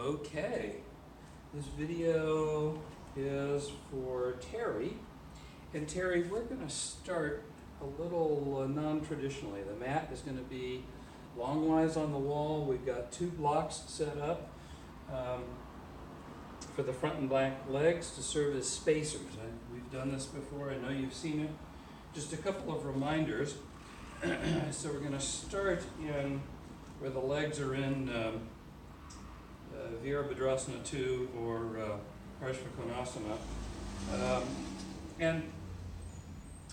Okay, this video is for Terry. And Terry, we're going to start a little non-traditionally. The mat is going to be longwise on the wall. We've got two blocks set up for the front and back legs to serve as spacers. We've done this before. I know you've seen it. Just a couple of reminders. So we're going to start in where the legs are in Virabhadrasana 2 or Parshva and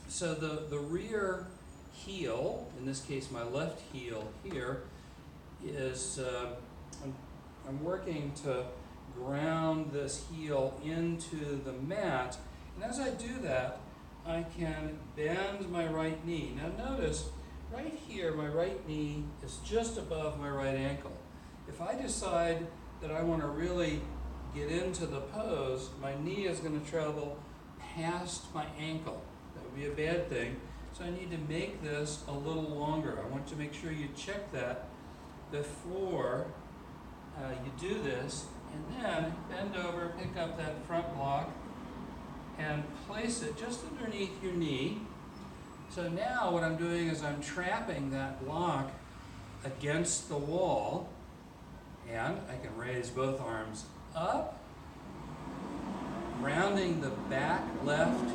so the rear heel, in this case my left heel here, is I'm working to ground this heel into the mat, and as I do that I can bend my right knee. Now notice right here my right knee is just above my right ankle. If I decide that I want to really get into the pose, my knee is going to travel past my ankle. That would be a bad thing. So I need to make this a little longer. I want to make sure you check that before you do this, and then bend over, pick up that front block, and place it just underneath your knee. So now what I'm doing is I'm trapping that block against the wall, and I can raise both arms up, rounding the back left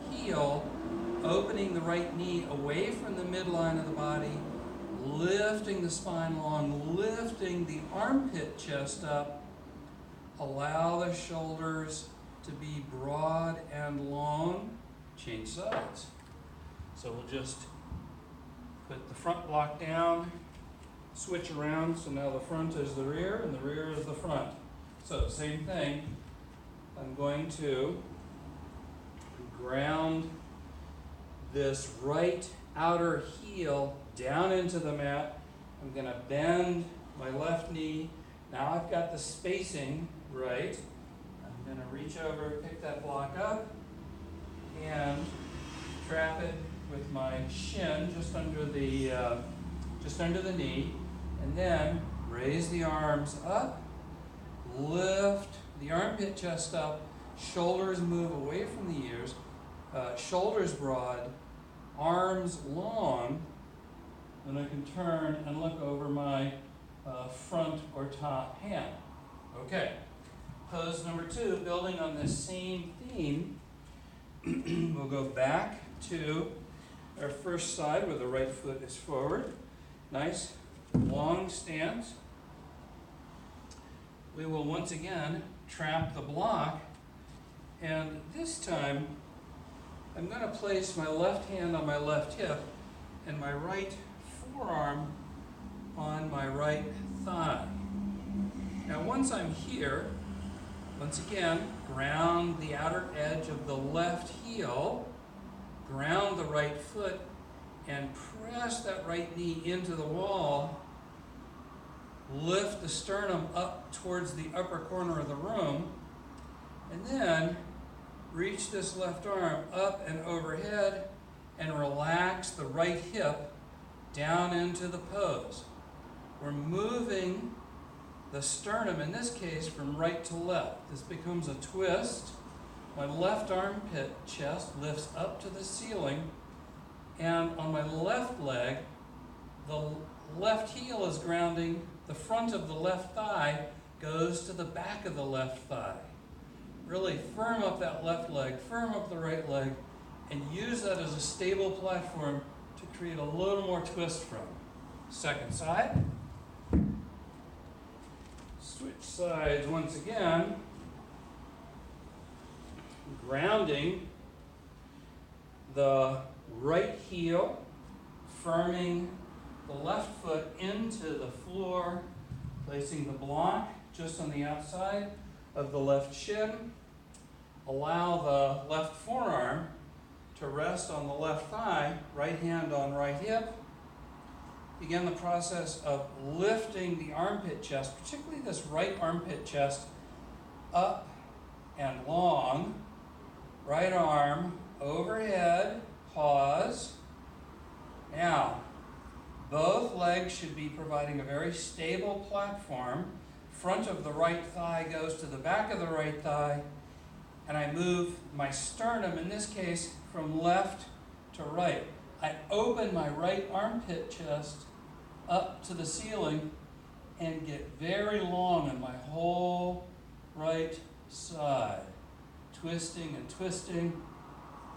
heel, opening the right knee away from the midline of the body, lifting the spine long, lifting the armpit chest up. Allow the shoulders to be broad and long. Change sides. So we'll just put the front block down, switch around, so now the front is the rear and the rear is the front. So same thing, I'm going to ground this right outer heel down into the mat. I'm going to bend my left knee. Now I've got the spacing right. I'm going to reach over, pick that block up, and trap it with my shin just under the knee, and then raise the arms up, lift the armpit chest up, shoulders move away from the ears, shoulders broad, arms long, and I can turn and look over my front or top hand. Okay, pose number 2, building on this same theme, we'll go back to our first side where the right foot is forward. Nice long stance. We will once again trap the block, and this time I'm going to place my left hand on my left hip and my right forearm on my right thigh. Now once I'm here, once again, ground the outer edge of the left heel, ground the right foot, and press that right knee into the wall. Lift the sternum up towards the upper corner of the room, and then reach this left arm up and overhead and relax the right hip down into the pose. We're moving the sternum, in this case, from right to left. This becomes a twist. My left armpit chest lifts up to the ceiling, and on my left leg, the left heel is grounding. The front of the left thigh goes to the back of the left thigh. Really firm up that left leg, firm up the right leg, and use that as a stable platform to create a little more twist from. Second side. Switch sides once again. Grounding the right heel, firming the left foot into the floor, placing the block just on the outside of the left shin. Allow the left forearm to rest on the left thigh, right hand on right hip. Begin the process of lifting the armpit chest, particularly this right armpit chest, up and long. Right arm overhead, pause. Now, both legs should be providing a very stable platform front of the right thigh goes to the back of the right thigh, and I move my sternum, in this case, from left to right. I open my right armpit chest up to the ceiling and get very long on my whole right side. Twisting and twisting.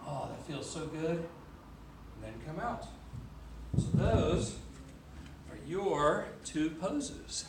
Oh, that feels so good. And then come out. So those are your two poses.